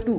2।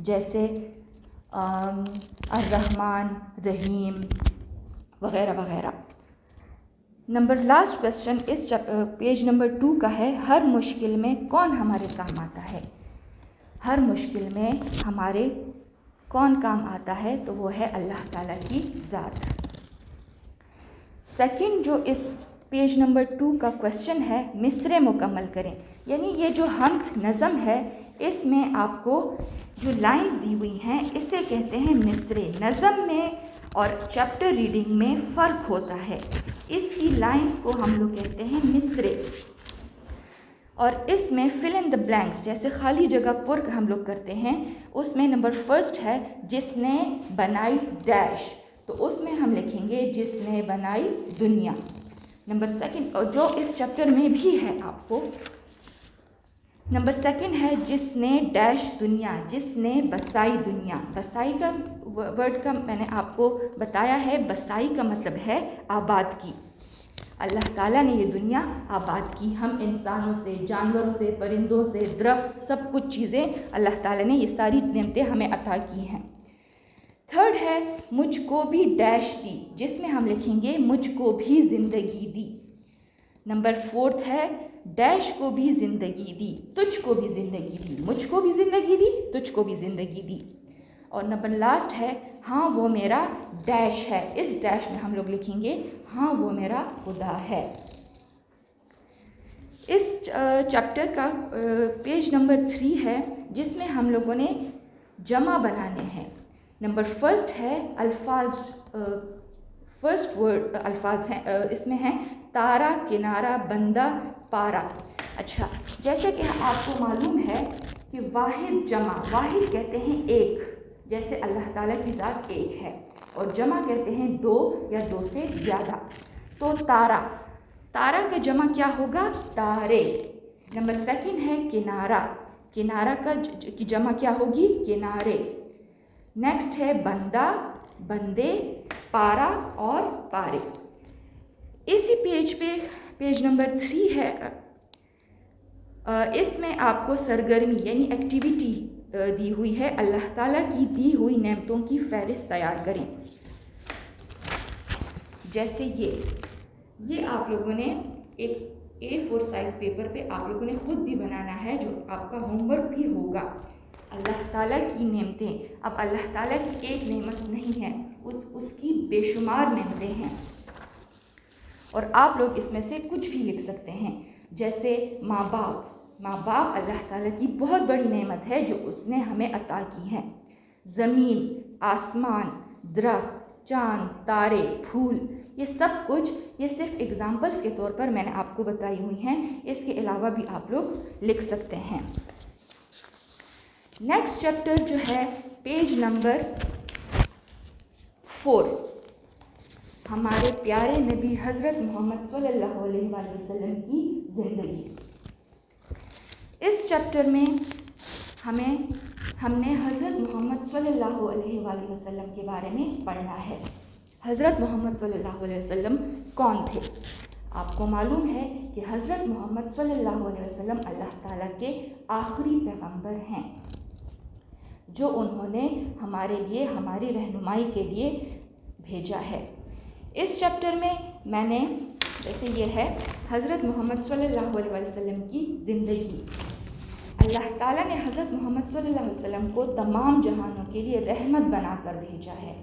جیسے الرحمن، رحیم وغیرہ وغیرہ۔ لاسٹ کویسچن اس پیج نمبر 2 کا ہے، ہر مشکل میں کون ہمارے کام آتا ہے؟ ہر مشکل میں ہمارے کون کام آتا ہے؟ تو وہ ہے اللہ تعالیٰ کی ذات۔ سیکنڈ جو اس پیج نمبر 2 کا کویسچن ہے، مصرع مکمل کریں، یعنی یہ جو حمد نظم ہے اس میں آپ کو جو لائنز دی ہوئی ہیں اسے کہتے ہیں مصرع۔ نظم میں اور چیپٹر ریڈنگ میں فرق ہوتا ہے، اس کی لائنز کو ہم لوگ کہتے ہیں مصرع، اور اس میں فل ان دا بلینکس جیسے خالی جگہ پر ہم لوگ کرتے ہیں، اس میں نمبر 1 ہے جس نے بنائی ڈیش، تو اس میں ہم لکھیں گے جس نے بنائی دنیا۔ نمبر 2 اور جو اس چیپٹر میں بھی ہے آپ کو، نمبر 2 ہے جس نے ڈیش دنیا، جس نے بسائی دنیا۔ بسائی کا ورڈ کا میں نے آپ کو بتایا ہے، بسائی کا مطلب ہے آباد کی۔ اللہ تعالیٰ نے یہ دنیا آباد کی، ہم انسانوں سے، جانوروں سے، پرندوں سے، درخت، سب کچھ چیزیں اللہ تعالیٰ نے یہ ساری نعمتیں ہمیں عطا کی ہیں۔ 3 ہے مجھ کو بھی ڈیش دی، جس میں ہم لکھیں گے مجھ کو بھی زندگی دی۔ نمبر 4 ہے ڈیش کو بھی زندگی دی، تجھ کو بھی زندگی دی، مجھ کو بھی زندگی دی، تجھ کو بھی زندگی دی۔ اور نمبر لاسٹ ہے ہاں وہ میرا ڈیش ہے، اس ڈیش میں ہم لوگ لکھیں گے ہاں وہ میرا خدا ہے۔ اس چیپٹر کا پیج نمبر 3 ہے جس میں ہم لوگوں نے جمع بنانے ہیں۔ نمبر 1 ہے الفاظ، فرسٹ ورڈ الفاظ ہیں، اس میں ہیں تارا، کنارہ، بندہ، پارا۔ اچھا، جیسے کہ آپ کو معلوم ہے کہ واحد جمع، واحد کہتے ہیں ایک، جیسے اللہ تعالیٰ کی ذات ایک ہے، اور جمع کہتے ہیں 2 یا 2 سے زیادہ۔ تو تارا، تارا کا جمع کیا ہوگا؟ تارے۔ نمبر 2 ہے کنارہ، کنارہ کی جمع کیا ہوگی؟ کنارے۔ نیکسٹ ہے بندہ، بندے، پارا اور پارے۔ اسی پیج پہ پیج نمبر 3 ہے، اس میں آپ کو سرگرمی یعنی ایکٹیویٹی دی ہوئی ہے، اللہ تعالیٰ کی دی ہوئی نعمتوں کی فہرست تیار کریں۔ جیسے یہ آپ لوگوں نے ایک A4 سائز پیپر پہ آپ لوگوں نے خود بھی بنانا ہے، جو آپ کا ہوم ورک بھی ہوگا۔ اللہ تعالیٰ کی نعمتیں، اب اللہ تعالیٰ کی ایک نعمت نہیں ہے، اس کی بے شمار نعمتیں ہیں، اور آپ لوگ اس میں سے کچھ بھی لکھ سکتے ہیں۔ جیسے ماں باپ، ماں باپ اللہ تعالیٰ کی بہت بڑی نعمت ہے جو اس نے ہمیں عطا کی ہے۔ زمین، آسمان، درخت، چاند، تارے، پھول، یہ سب کچھ، یہ صرف ایگزامپلس کے طور پر میں نے آپ کو بتائی ہوئی ہیں، اس کے علاوہ بھی آپ لوگ لکھ سکتے ہیں۔ نیکسٹ چیپٹر جو ہے پیج نمبر 4، ہمارے پیارے نبی حضرت محمد صلی اللہ علیہ وآلہ وسلم کی زندگی۔ اس چیپٹر میں ہم نے حضرت محمد صلی اللہ علیہ وآلہ وسلم کے بارے میں پڑھنا ہے۔ حضرت محمد صلی اللہ علیہ وسلم کون تھے؟ آپ کو معلوم ہے کہ حضرت محمد صلی اللہ علیہ وسلم اللہ تعالیٰ کے آخری پیغمبر ہیں، جو انہوں نے ہمارے لیے، ہماری رہنمائی کے لیے بھیجا ہے۔ اس چیپٹر میں نے جیسے یہ ہے حضرت محمد صلی اللہ علیہ وسلم کی زندگی، اللہ تعالیٰ نے حضرت محمد صلی اللہ علیہ وسلم کو تمام جہانوں کے لیے رحمت بنا کر بھیجا ہے۔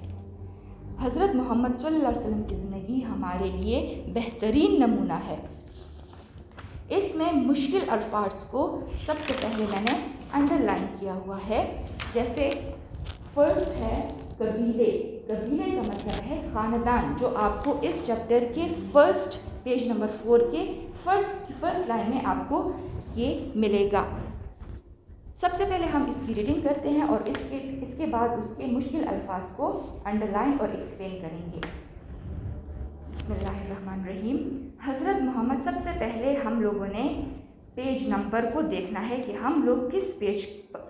حضرت محمد صلی اللہ علیہ وسلم کی زندگی ہمارے لیے بہترین نمونہ ہے۔ اس میں مشکل الفاظ کو سب سے پہلے میں نے انڈر لائن کیا ہوا ہے، جیسے فرسٹ ہے قبیلے، قبیلے کا مطلب ہے خاندان، جو آپ کو اس چیپٹر کے فرسٹ پیج نمبر 4 کے فرسٹ لائن میں آپ کو یہ ملے گا۔ سب سے پہلے ہم اس کی ریڈنگ کرتے ہیں اور اس کے بعد اس کے مشکل الفاظ کو انڈر لائن اور ایکسپلین کریں گے۔ بسم اللہ الرحمن الرحیم۔ حضرت محمد، سب سے پہلے ہم لوگوں نے پیج نمبر کو دیکھنا ہے کہ ہم لوگ کس پیج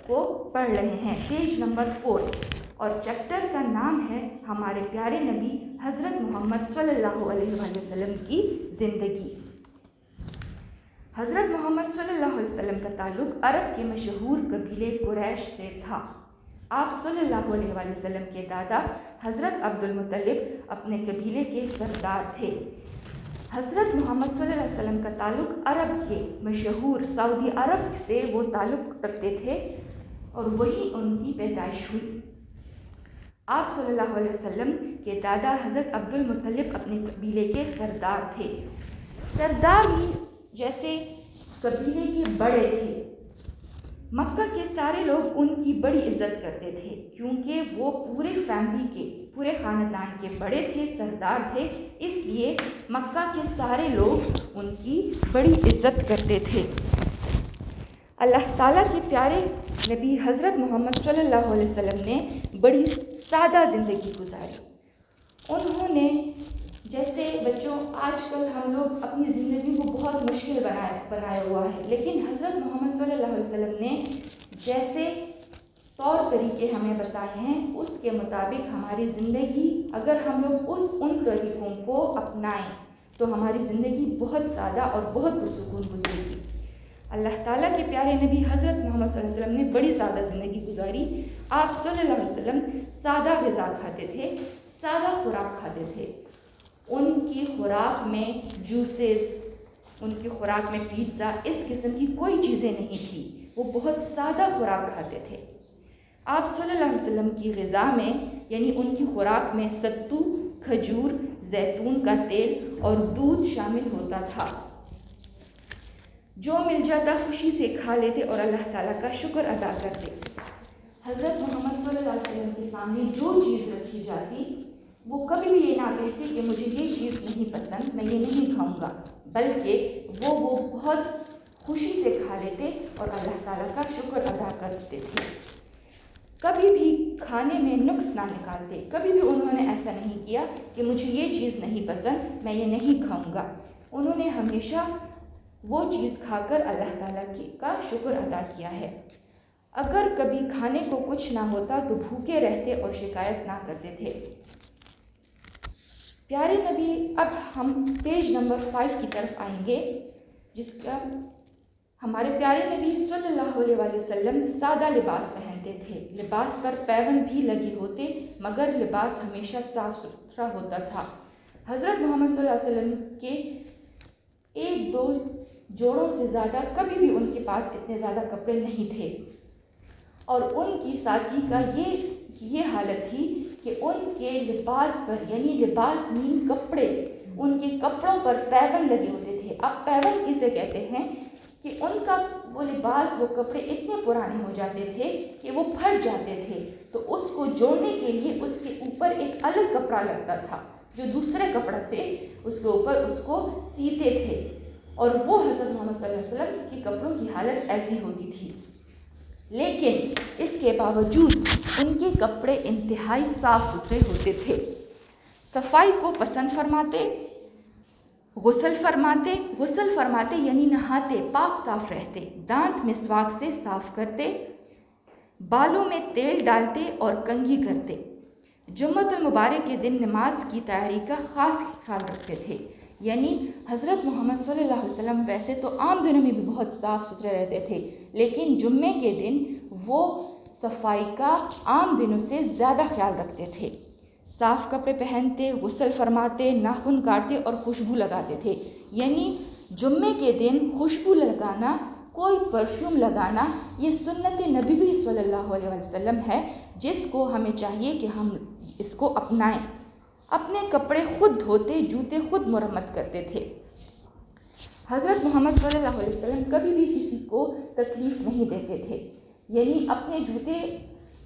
کو پڑھ رہے ہیں، پیج نمبر 4، اور چیپٹر کا نام ہے ہمارے پیارے نبی حضرت محمد صلی اللہ علیہ وآلہ وسلم کی زندگی۔ حضرت محمد صلی اللہ علیہ وسلم کا تعلق عرب کے مشہور قبیلے قریش سے تھا۔ آپ صلی اللہ علیہ وآلہ وسلم کے دادا حضرت عبد المطلب اپنے قبیلے کے سردار تھے۔ حضرت محمد صلی اللہ علیہ وسلم کا تعلق عرب کے مشہور سعودی عرب سے وہ تعلق رکھتے تھے اور وہی ان کی پیدائش ہوئی۔ آپ صلی اللہ علیہ وسلم کے دادا حضرت عبد المطلب اپنے قبیلے کے سردار تھے۔ سردار بھی جیسے قبیلے کے بڑے تھے۔ مکہ کے سارے لوگ ان کی بڑی عزت کرتے تھے کیونکہ وہ پورے فیملی کے، پورے خاندان کے بڑے تھے، سردار تھے، اس لیے مکہ کے سارے لوگ ان کی بڑی عزت کرتے تھے۔ اللہ تعالیٰ کے پیارے نبی حضرت محمد صلی اللہ علیہ وسلم نے بڑی سادہ زندگی گزاری۔ انہوں نے جیسے بچوں آج کل ہم لوگ اپنی زندگی کو بہت مشکل بنایا ہوا ہے، لیکن حضرت محمد صلی اللہ علیہ وسلم نے جیسے طور طریقے ہمیں بتائے ہیں اس کے مطابق ہماری زندگی اگر ہم لوگ ان طریقوں کو اپنائیں تو ہماری زندگی بہت سادہ اور بہت پرسکون گزرے گی۔ اللہ تعالیٰ کے پیارے نبی حضرت محمد صلی اللہ علیہ وسلم نے بڑی سادہ زندگی گزاری۔ آپ صلی اللہ علیہ وسلم سادہ غذا کھاتے تھے، سادہ خوراک کھاتے تھے۔ ان کی خوراک میں جوسز، ان کی خوراک میں پیزا، اس قسم کی کوئی چیزیں نہیں تھیں، وہ بہت سادہ خوراک کھاتے تھے۔ آپ صلی اللہ علیہ وسلم کی غذا میں یعنی ان کی خوراک میں ستو، کھجور، زیتون کا تیل اور دودھ شامل ہوتا تھا۔ جو مل جاتا خوشی سے کھا لیتے اور اللہ تعالیٰ کا شکر ادا کرتے۔ حضرت محمد صلی اللہ علیہ وسلم کے سامنے جو چیز رکھی جاتی وہ کبھی بھی یہ نہ کہتے کہ مجھے یہ چیز نہیں پسند، میں یہ نہیں کھاؤں گا، بلکہ وہ بہت خوشی سے کھا لیتے اور اللہ تعالیٰ کا شکر ادا کرتے تھے۔ کبھی بھی کھانے میں نقص نہ نکالتے، کبھی بھی انہوں نے ایسا نہیں کیا کہ مجھے یہ چیز نہیں پسند، میں یہ نہیں کھاؤں گا۔ انہوں نے ہمیشہ وہ چیز کھا کر اللہ تعالیٰ کا شکر ادا کیا ہے۔ اگر کبھی کھانے کو کچھ نہ ہوتا تو بھوکے رہتے اور شکایت نہ کرتے تھے۔ پیارے نبی، اب ہم پیج نمبر 5 کی طرف آئیں گے، جس کا ہمارے پیارے نبی صلی اللہ علیہ وآلہ وسلم سادہ لباس پہنتے تھے۔ لباس پر پیوند بھی لگے ہوتے مگر لباس ہمیشہ صاف ستھرا ہوتا تھا۔ حضرت محمد صلی اللہ علیہ وسلم کے 1-2 جوڑوں سے زیادہ کبھی بھی ان کے پاس اتنے زیادہ کپڑے نہیں تھے، اور ان کی سادگی کا یہ حالت تھی کہ ان کے لباس پر یعنی لباس مین کپڑے، ان کے کپڑوں پر پیوند لگے ہوتے تھے۔ اب پیوند کسے کہتے ہیں کہ ان کا وہ لباس، وہ کپڑے اتنے پرانے ہو جاتے تھے کہ وہ پھٹ جاتے تھے، تو اس کو جوڑنے کے لیے اس کے اوپر ایک الگ کپڑا لگتا تھا جو دوسرے کپڑے سے اس کے اوپر اس کو سیتے تھے، اور وہ حضرت محمد صلی اللہ علیہ وسلم کے کپڑوں کی حالت ایسی ہوتی تھی۔ لیکن اس کے باوجود ان کے کپڑے انتہائی صاف ستھرے ہوتے تھے، صفائی کو پسند فرماتے، غسل فرماتے یعنی نہاتے، پاک صاف رہتے، دانت مسواک سے صاف کرتے، بالوں میں تیل ڈالتے اور کنگھی کرتے، جمعۃ المبارک کے دن نماز کی تیاری کا خاص خیال رکھتے تھے۔ یعنی حضرت محمد صلی اللہ علیہ وسلم ویسے تو عام دنوں میں بھی بہت صاف ستھرے رہتے تھے، لیکن جمعے کے دن وہ صفائی کا عام دنوں سے زیادہ خیال رکھتے تھے۔ صاف کپڑے پہنتے، غسل فرماتے، ناخن کاٹتے اور خوشبو لگاتے تھے۔ یعنی جمعے کے دن خوشبو لگانا، کوئی پرفیوم لگانا، یہ سنت نبوی صلی اللہ علیہ وسلم ہے، جس کو ہمیں چاہیے کہ ہم اس کو اپنائیں۔ اپنے کپڑے خود دھوتے، جوتے خود مرمت کرتے تھے۔ حضرت محمد صلی اللہ علیہ وسلم کبھی بھی کسی کو تکلیف نہیں دیتے تھے، یعنی اپنے جوتے،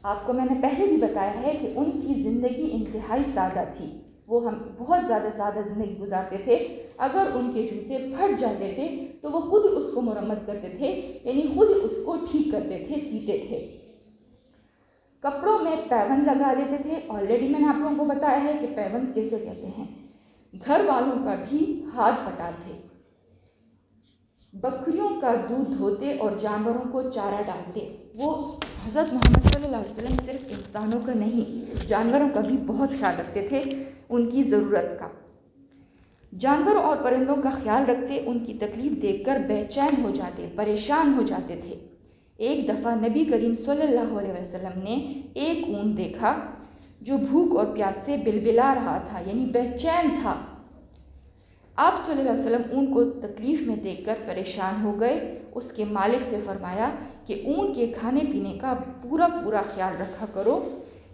آپ کو میں نے پہلے بھی بتایا ہے کہ ان کی زندگی انتہائی سادہ تھی، وہ بہت زیادہ سادہ زندگی گزارتے تھے۔ اگر ان کے جوتے پھٹ جاتے تھے تو وہ خود اس کو مرمت کرتے تھے، یعنی خود اس کو ٹھیک کرتے تھے، سیتے تھے۔ کپڑوں میں پیوند لگا لیتے تھے۔ آلریڈی میں نے آپ لوگوں کو بتایا ہے کہ پیوند کیسے کہتے ہیں۔ گھر والوں کا بھی ہاتھ بٹاتے، بکریوں کا دودھ دھوتے اور جانوروں کو چارہ ڈالتے۔ وہ حضرت محمد صلی اللہ علیہ وسلم صرف انسانوں کا نہیں، جانوروں کا بھی بہت خیال رکھتے تھے، ان کی ضرورت کا۔ جانوروں اور پرندوں کا خیال رکھتے، ان کی تکلیف دیکھ کر بے چین ہو جاتے، پریشان ہو جاتے تھے۔ ایک دفعہ نبی کریم صلی اللہ علیہ وسلم نے ایک اونٹ دیکھا جو بھوک اور پیاس سے بلبلا رہا تھا، یعنی بے چین تھا۔ آپ صلی اللہ علیہ وسلم اونٹ کو تکلیف میں دیکھ کر پریشان ہو گئے۔ اس کے مالک سے فرمایا کہ اونٹ کے کھانے پینے کا پورا خیال رکھا کرو،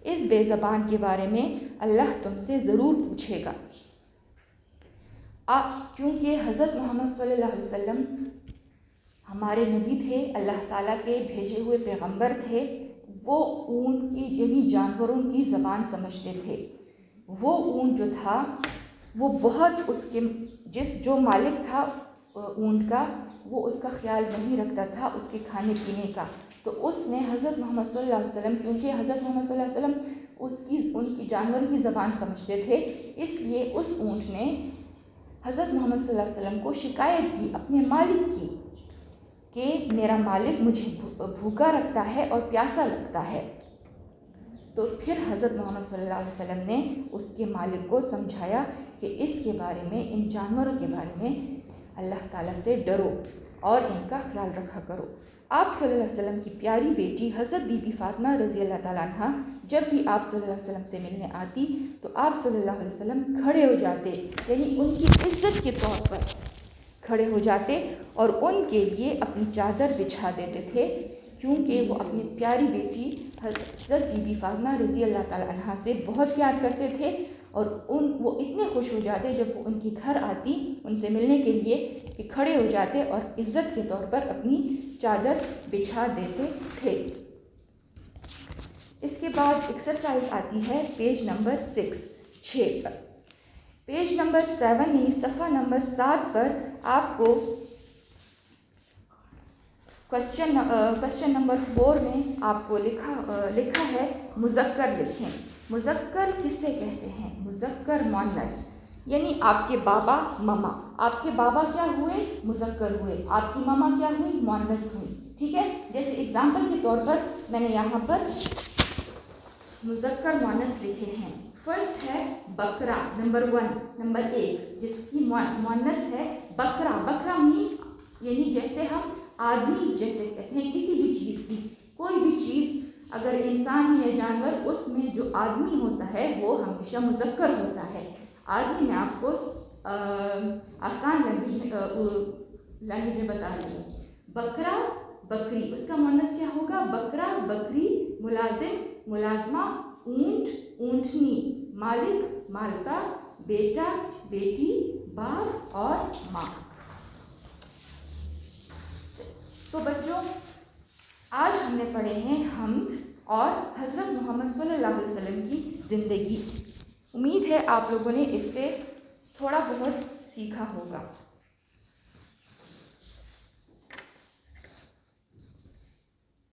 اس بے زبان کے بارے میں اللہ تم سے ضرور پوچھے گا۔ کیونکہ حضرت محمد صلی اللہ علیہ وسلم ہمارے نبی تھے، اللہ تعالیٰ کے بھیجے ہوئے پیغمبر تھے، وہ اونٹ کی یعنی جانوروں کی زبان سمجھتے تھے۔ وہ اونٹ جو تھا وہ بہت جو مالک تھا اونٹ کا، وہ اس کا خیال نہیں رکھتا تھا اس کے کھانے پینے کا، تو اس نے حضرت محمد صلی اللہ علیہ وسلم، کیونکہ حضرت محمد صلی اللہ علیہ وسلم ان کی جانوروں کی زبان سمجھتے تھے، اس لیے اس اونٹ نے حضرت محمد صلی اللہ علیہ وسلم کو شکایت کی اپنے مالک کی کہ میرا مالک مجھے بھوکا رکھتا ہے اور پیاسا رکھتا ہے۔ تو پھر حضرت محمد صلی اللہ علیہ وسلم نے اس کے مالک کو سمجھایا کہ اس کے بارے میں، ان جانوروں کے بارے میں اللہ تعالیٰ سے ڈرو اور ان کا خیال رکھا کرو۔ آپ صلی اللہ علیہ وسلم کی پیاری بیٹی حضرت بی بی فاطمہ رضی اللہ تعالیٰ عنہ جب بھی آپ صلی اللہ علیہ وسلم سے ملنے آتی تو آپ صلی اللہ علیہ وسلم کھڑے ہو جاتے، یعنی ان کی عزت کے طور پر کھڑے ہو جاتے اور ان کے لیے اپنی چادر بچھا دیتے تھے، کیونکہ وہ اپنی پیاری بیٹی حضرت بی بی فاطمہ رضی اللہ تعالیٰ عنہ سے بہت پیار کرتے تھے، اور وہ اتنے خوش ہو جاتے جب وہ ان کے گھر آتی ان سے ملنے کے لیے کہ کھڑے ہو جاتے اور عزت کے طور پر اپنی چادر بچھا دیتے تھے۔ اس کے بعد ایکسرسائز آتی ہے پیج نمبر 6 پر۔ پیج نمبر 7 یعنی صفحہ نمبر 7 پر آپ کو کوشچن نمبر 4 میں آپ کو لکھا ہے مذکر لکھیں۔ مذکر کس سے کہتے ہیں؟ مذکر مؤنث، یعنی آپ کے بابا ماما، آپ کے بابا کیا ہوئے؟ مذکر ہوئے، آپ کی ماما کیا ہوئی؟ مؤنث ہوئی، ٹھیک ہے۔ جیسے اگزامپل کے طور پر میں نے یہاں پر مذکر مؤنث لکھے ہیں۔ فرسٹ ہے بکرا، نمبر 1 جس کی مؤنث ہے بکرا۔ بکرا مین یعنی جیسے ہم آدمی جیسے کہتے ہیں کسی بھی چیز کی، کوئی بھی چیز اگر انسان ہے یا جانور، اس میں جو آدمی ہوتا ہے وہ ہمیشہ مذکر ہوتا ہے۔ آدمی میں آپ کو آسان لینگویج میں بتا رہی ہوں۔ بکرا بکری، اس کا مؤنث کیا ہوگا؟ بکرا بکری، ملازم ملازمہ، اونٹ اونٹنی، مالک مالکہ، بیٹا بیٹی، باپ اور ماں۔ تو بچوں آج ہم نے پڑھے ہیں حمد اور حضرت محمد صلی اللہ علیہ وسلم کی زندگی۔ امید ہے آپ لوگوں نے اس سے تھوڑا بہت سیکھا ہوگا۔